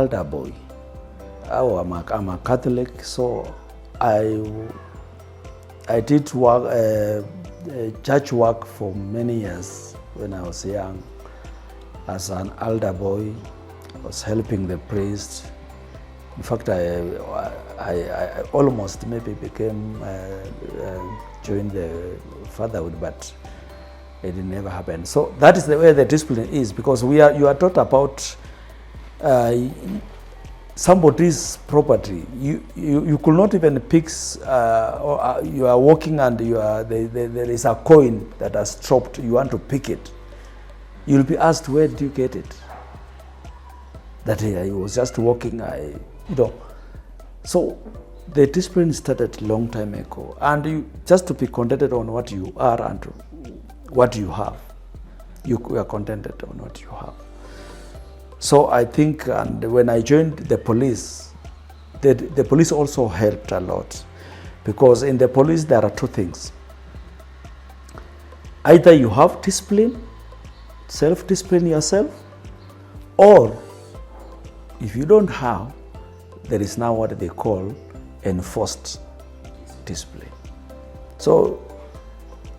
altar boy. I'm a Catholic, so I did work, church work for many years when I was young. As an altar boy, I was helping the priest. In fact, I almost maybe became, joined the fatherhood, but it never happened. So that is the way the discipline is, because you are taught about somebody's property. You could not even pick, or you are walking and there is a coin that has dropped, you want to pick it. You'll be asked, where did you get it? That I was just walking, So the discipline started a long time ago, and just to be contented on what you are and what you have. You are contented on what you have. So I think, and when I joined the police, the police also helped a lot, because in the police there are two things. Either you have discipline, self-discipline yourself, or if you don't have, there is now what they call enforced discipline. So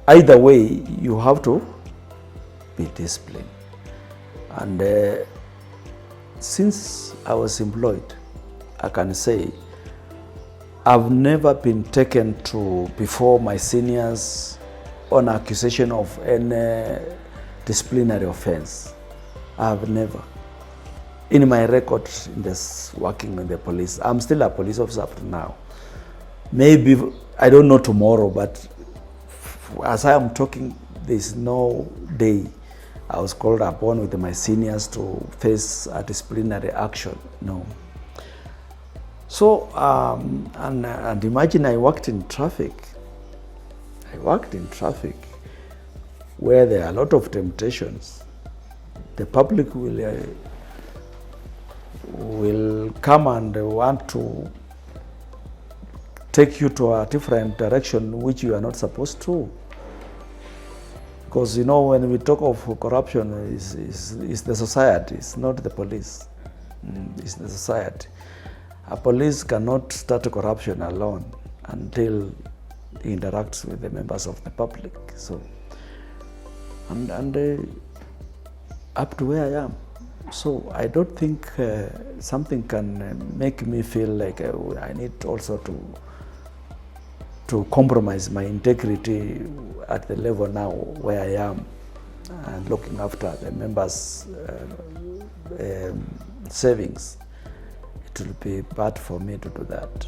either way, you have to be disciplined. And since I was employed, I can say I've never been taken to before my seniors on accusation of any disciplinary offense. I've never. In my record in this working in the police, I'm still a police officer up to now. Maybe, I don't know tomorrow, but as I am talking, there's no day I was called upon with my seniors to face a disciplinary action, no. So, and imagine I worked in traffic. Where there are a lot of temptations. The public will come and want to take you to a different direction which you are not supposed to. Because when we talk of corruption, it's the society, it's not the police. It's the society. A police cannot start corruption alone until he interacts with the members of the public. So, and up to where I am. So I don't think something can make me feel like I need also to compromise my integrity at the level now where I am and looking after the members' savings. It will be bad for me to do that.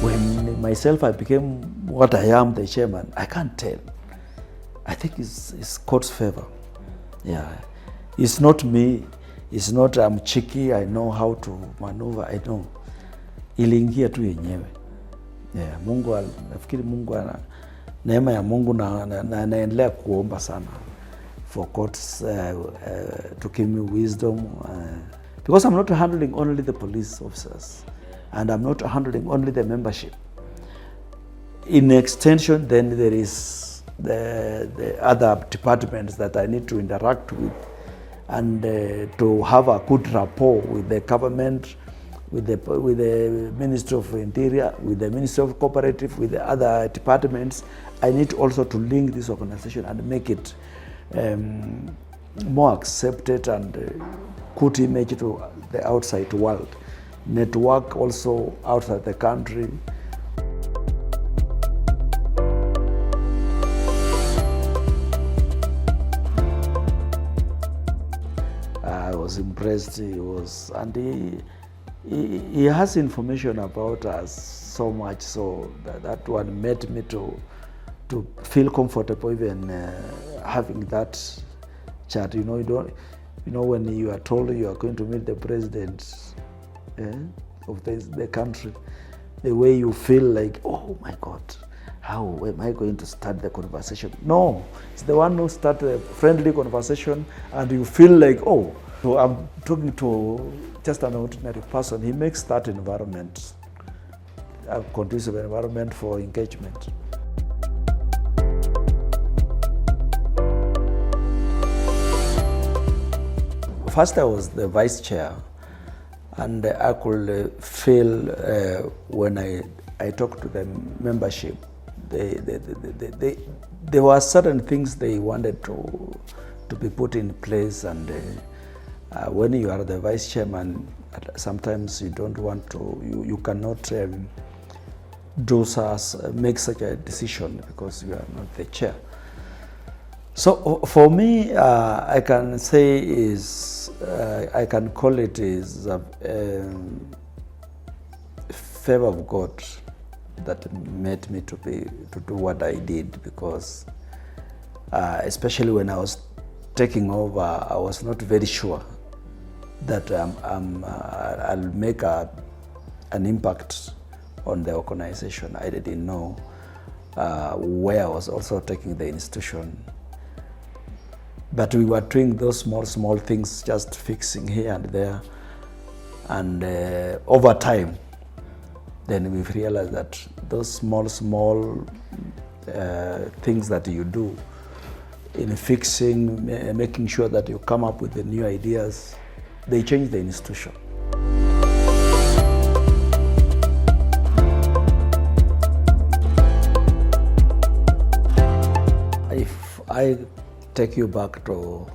When myself I became what I am, the chairman, I can't tell. I think it's court's favor. Yeah. It's not me. It's not I'm cheeky, I know how to maneuver, I know. Iliingia tu yenyewe. Yeah, nafikiri Mungu neema ya Mungu na naendelea kuomba sana for courts to give me wisdom. Because I'm not handling only the police officers, and I'm not handling only the membership. In extension, then there is the other departments that I need to interact with, and to have a good rapport with the government, with the Ministry of Interior, with the Ministry of Cooperative, with the other departments. I need also to link this organization and make it more accepted and good image to the outside world. Network also outside the country. I was impressed. He has information about us so much so that one made me to feel comfortable even having that chat. When you are told you are going to meet the president of the country, the way you feel like, oh my God, how am I going to start the conversation? No, it's the one who starts a friendly conversation and you feel like, oh, so I'm talking to just an ordinary person. He makes that environment a conducive environment for engagement. first I was the vice chair, and I could feel when I talked to the membership, there were certain things they wanted to be put in place, and when you are the vice chairman, sometimes you don't want to, you cannot make such a decision because you are not the chair. So for me, I can say I can call it is a favor of God that made me to do what I did, because especially when I was taking over, I was not very sure that I'll make an impact on the organization. I didn't know where I was also taking the institution. But we were doing those small things, just fixing here and there. And over time, then we've realized that those small things that you do in fixing, making sure that you come up with the new ideas, they change the institution. If I take you back to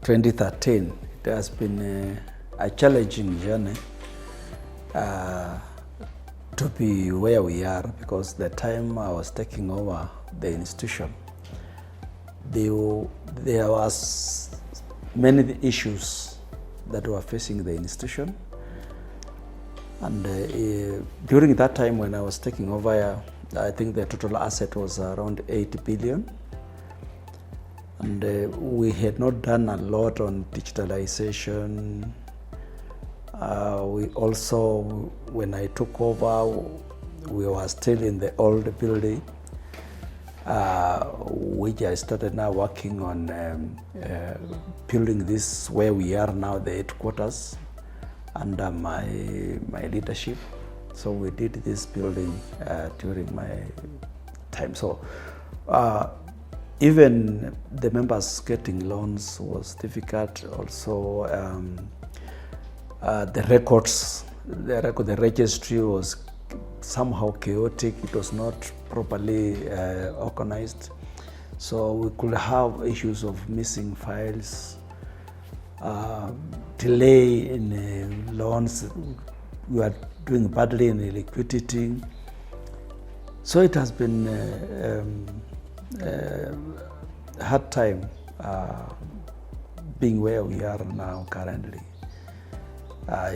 2013, it has been a challenging journey to be where we are, because the time I was taking over the institution, there was many issues that were facing the institution, and during that time when I was taking over, I think the total asset was around 8 billion. And we had not done a lot on digitalization. We also, when I took over, we were still in the old building, which I started now working on building this where we are now, the headquarters, under my leadership. So we did this building during my time. So even the members getting loans was difficult. Also, the records, the registry was somehow chaotic. It was not properly organized. So we could have issues of missing files, delay in loans. We are doing badly in liquidity. So it has been hard time being where we are now currently.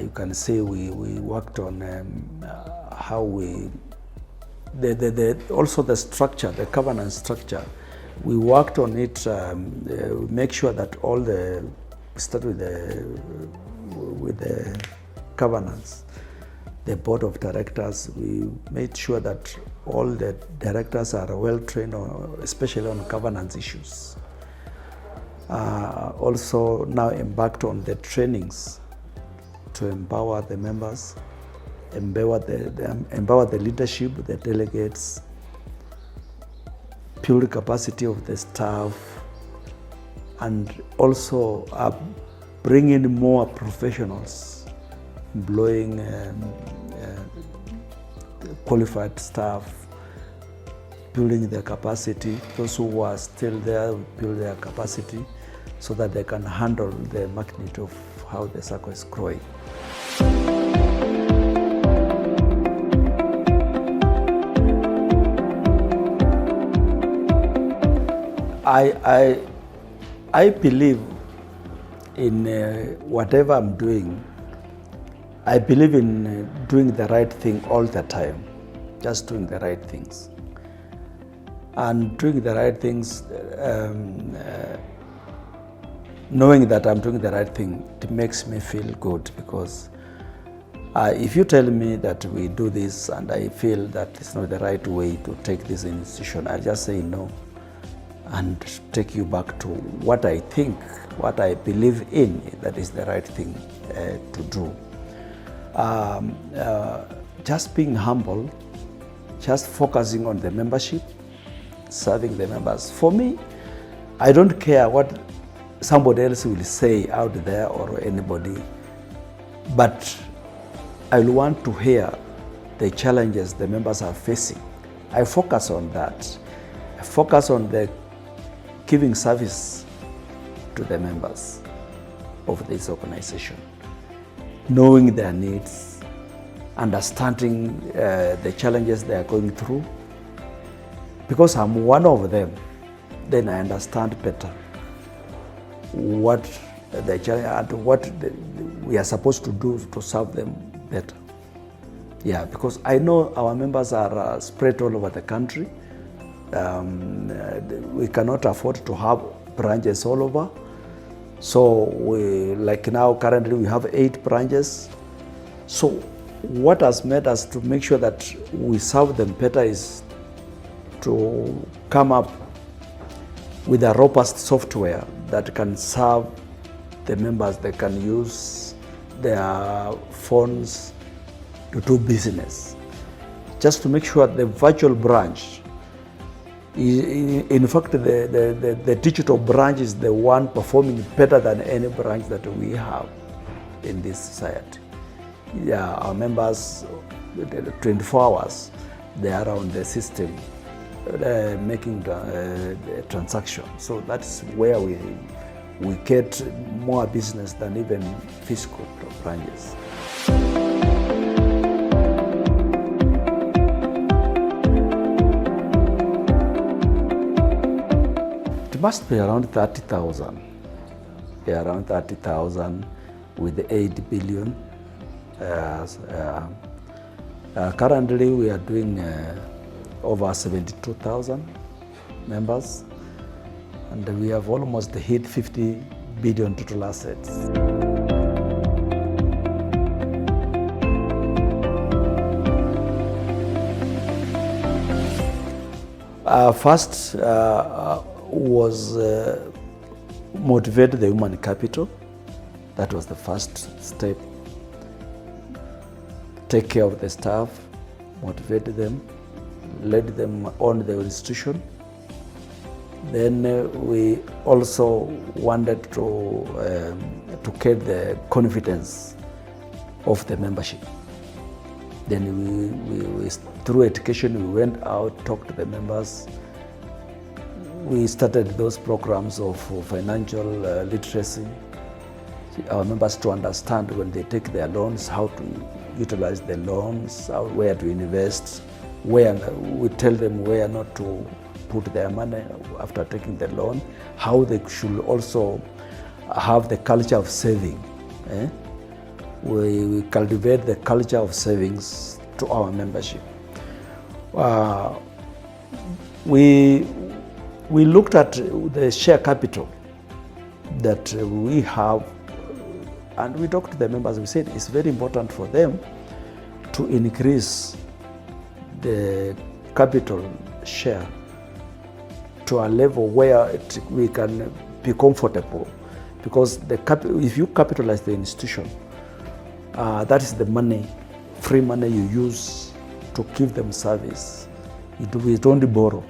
You can say we worked on how we, also the structure, the governance structure, we worked on it, make sure that all start with the governance. The board of directors, we made sure that all the directors are well trained, especially on governance issues. Also now embarked on the trainings to empower the members, empower the leadership, the delegates, build capacity of the staff, and also bring in more professionals, employing qualified staff, building their capacity. Those who are still there build their capacity so that they can handle the magnitude of how the SACCO is growing. I believe in whatever I'm doing. I believe in doing the right thing all the time, just doing the right things. And doing the right things, knowing that I'm doing the right thing, it makes me feel good, because if you tell me that we do this and I feel that it's not the right way to take this institution, I just say no and take you back to what I think, what I believe in, that is the right thing to do. Just being humble, just focusing on the membership, serving the members. For me, I don't care what somebody else will say out there or anybody, but I will want to hear the challenges the members are facing. I focus on that. I focus on the giving service to the members of this organization, knowing their needs, understanding the challenges they are going through. Because I'm one of them, then I understand better what the challenge and what we are supposed to do to serve them better. Yeah, because I know our members are spread all over the country. We cannot afford to have branches all over. So like now currently we have 8 branches. So what has made us to make sure that we serve them better is to come up with a robust software that can serve the members. They can use their phones to do business, just to make sure the virtual branch, in fact the digital branch is the one performing better than any branch that we have in this society. Yeah, our members 24 hours they are on the system making transactions. So that's where we get more business than even physical branches. It must be around 30,000. Yeah, around 30,000 with 8 billion. Currently we are doing over 72,000 members, and we have almost hit 50 billion total assets. First was motivate the human capital. That was the first step. Take care of the staff, motivate them, let them own the institution. Then we also wanted to get the confidence of the membership. Then we through education, we went out, talked to the members. We started those programs of financial literacy. Our members to understand when they take their loans, how to utilize the loans, where to invest, where we tell them where not to put their money after taking the loan, how they should also have the culture of saving. We cultivate the culture of savings to our membership. We looked at the share capital that we have, and we talked to the members. We said it's very important for them to increase the capital share to a level where we can be comfortable, because if you capitalize the institution, that is the money, free money you use to give them service. We don't borrow.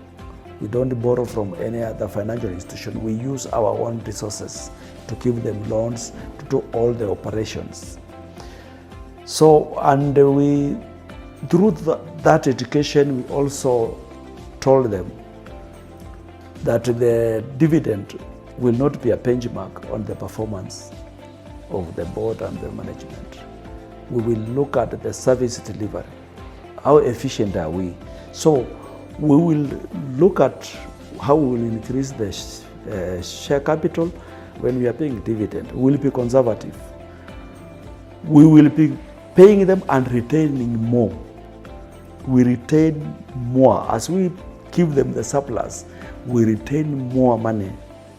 We don't borrow from any other financial institution. We use our own resources to give them loans to do all the operations. So, and we, through that education, we also told them that the dividend will not be a benchmark on the performance of the board and the management. We will look at the service delivery. How efficient are we? So we will look at how we will increase the share capital when we are paying dividend. We will be conservative. We will be paying them and retaining more. We retain more. As we give them the surplus, we retain more money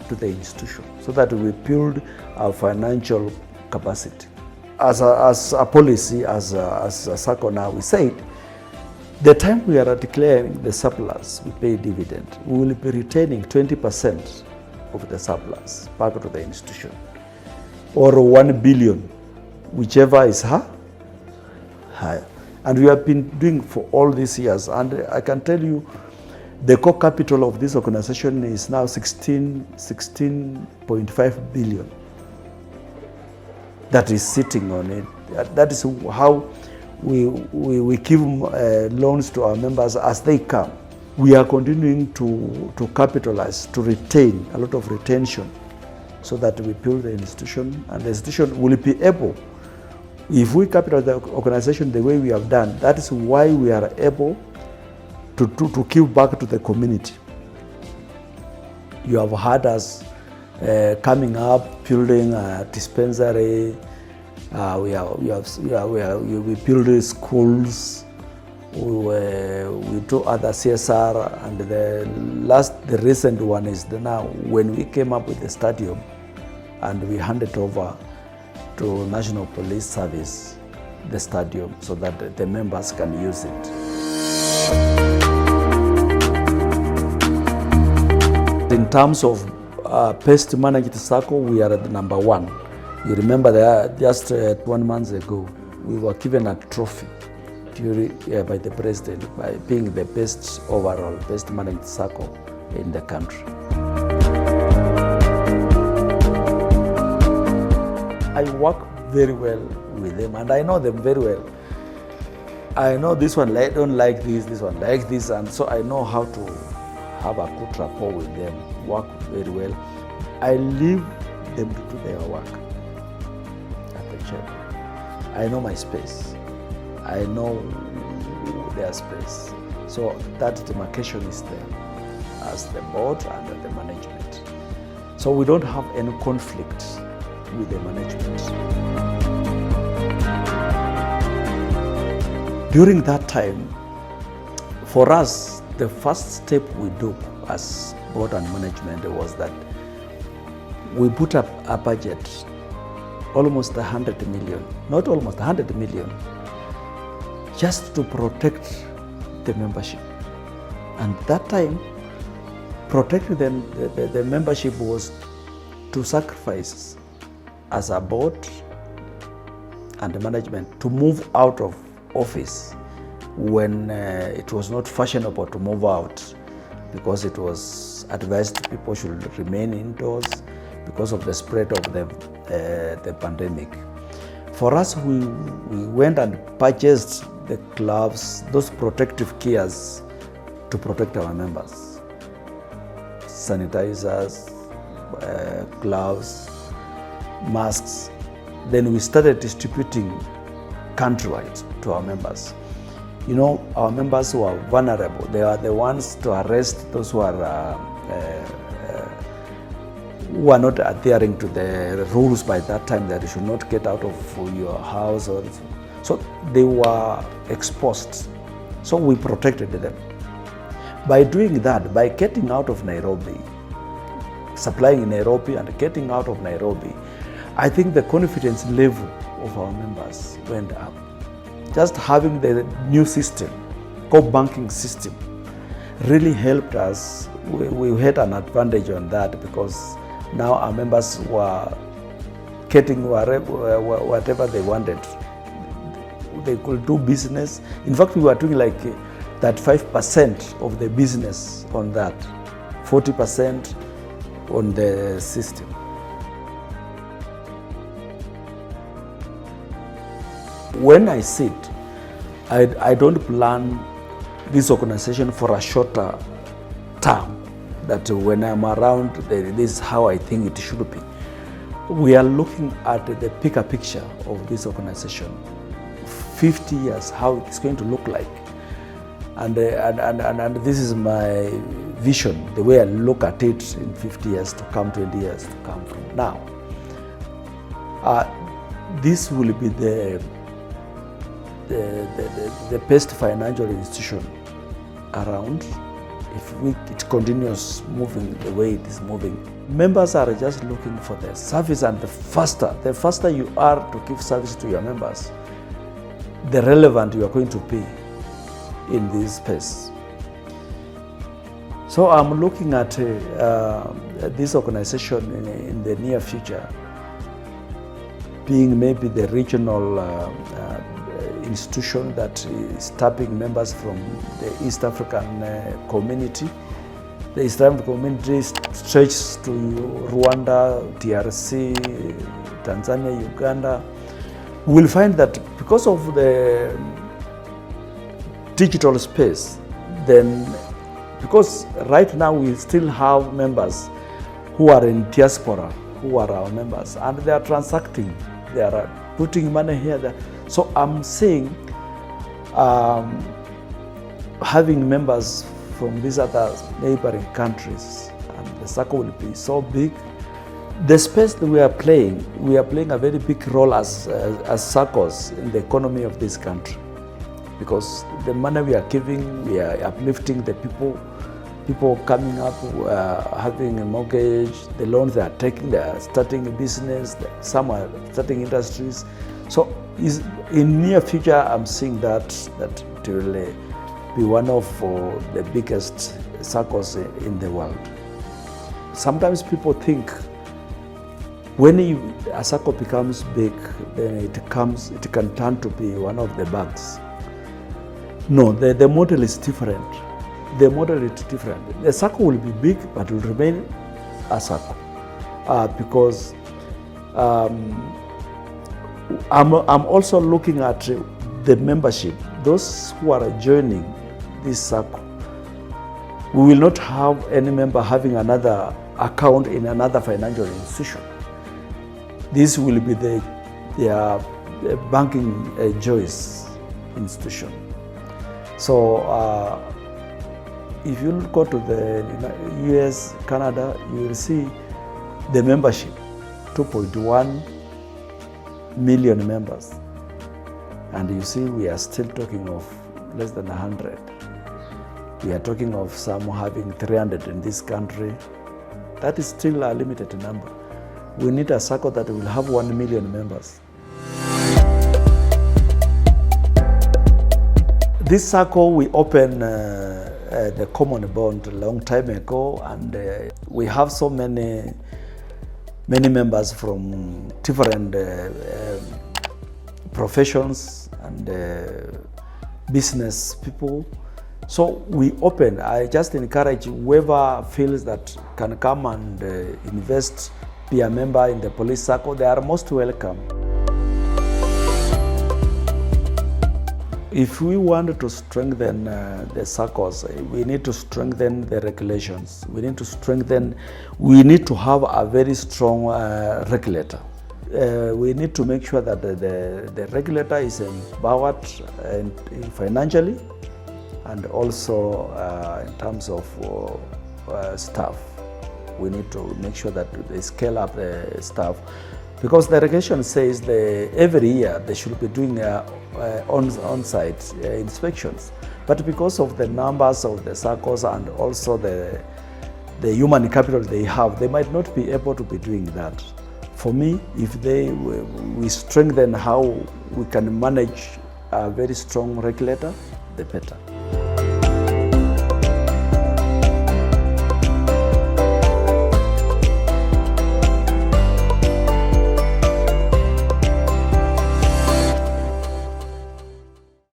to the institution so that we build our financial capacity. As a policy, as a SACCO now, we said, the time we are declaring the surplus, we pay dividend, we will be retaining 20% of the surplus back to the institution, or 1 billion, whichever is higher. And we have been doing for all these years, and I can tell you, The core capital of this organization is now 16.5 billion. That is sitting on it. That is how we give loans to our members as they come. We are continuing to capitalize, to retain, a lot of retention, so that we build the institution, and the institution will be able, if we capitalize the organization the way we have done, that is why we are able to give back to the community. You have heard us coming up, building a dispensary. We build schools. We do other CSR, and the recent one is now when we came up with the stadium, and we handed over to National Police Service the stadium so that the members can use it. In terms of pest managed Sacco, we are at the number 1. You remember that just 1 month ago, we were given a trophy by the president by being the best overall pest managed Sacco in the country. I work very well with them, and I know them very well. I know this one don't like this one like this, and so I know how to have a good rapport with them, work very well. I leave them to do their work at the church. I know my space. I know their space. So that demarcation is there as the board and the management. So we don't have any conflict with the management. During that time, for us, the first step we took as board and management was that we put up a budget, almost 100 million, not almost 100 million, just to protect the membership. And that time, protecting the membership was to sacrifice as a board and the management to move out of office when it was not fashionable to move out, because it was advised people should remain indoors because of the spread of the pandemic. For us, we went and purchased the gloves, those protective gears to protect our members. Sanitizers, gloves, masks. Then we started distributing countrywide to our members. You know, our members who are vulnerable, they are the ones to arrest those who are not adhering to the rules by that time, that you should not get out of your house. So they were exposed. So we protected them. By doing that, by getting out of Nairobi, supplying in Nairobi and getting out of Nairobi, I think the confidence level of our members went up. Just having the new system, core banking system, really helped us. We had an advantage on that, because now our members were getting whatever they wanted. They could do business. In fact, we were doing like that 5% of the business on that, 40% on the system. When I sit, I don't plan this organization for a shorter term, that when I'm around, this is how I think it should be. We are looking at the bigger picture of this organization, 50 years, how it's going to look like. And this is my vision, the way I look at it in 50 years to come, 20 years to come from now. This will be the best financial institution around if it continues moving the way it is moving. Members are just looking for the service, and the faster you are to give service to your members, the relevant you are going to be in this space. So I'm looking at this organization in the near future being maybe the regional institution that is tapping members from the East African community. The East African community stretches to Rwanda, DRC, Tanzania, Uganda. We will find that because of the digital space, then because right now we still have members who are in diaspora, who are our members, and they are transacting, they are putting money here, there. So I'm saying having members from these other neighboring countries, and the SACCO will be so big. The space that we are playing a very big role as SACCOs in the economy of this country, because the money we are giving, we are uplifting the people coming up, having a mortgage, the loans they are taking, they are starting a business, some are starting industries. So in near future, I'm seeing that it will be one of the biggest SACCOs in the world. Sometimes people think when a SACCO becomes big, then it can turn to be one of the banks. No, the model is different. The model is different. The SACCO will be big, but will remain a SACCO because I'm also looking at the membership. Those who are joining this SACCO, we will not have any member having another account in another financial institution. This will be their banking choice institution. So if you go to the US, Canada, you will see the membership, 2.1 million members. And you see we are still talking of less than 100. We are talking of some having 300 in this country. That is still a limited number. We need a SACCO that will have 1 million members. This SACCO, we opened the common bond a long time ago, and we have so many members from different professions and business people. So we open. I just encourage whoever feels that can come and invest, be a member in the Police SACCO. They are most welcome. If we want to strengthen the SACCOs, we need to strengthen the regulations. We need to have a very strong regulator. We need to make sure that the regulator is empowered financially and also in terms of staff. We need to make sure that they scale up the staff, because the regulation says every year they should be doing on-site inspections. But because of the numbers of the SACCOs and also the human capital they have, they might not be able to be doing that. For me, if we strengthen how we can manage a very strong regulator, the better.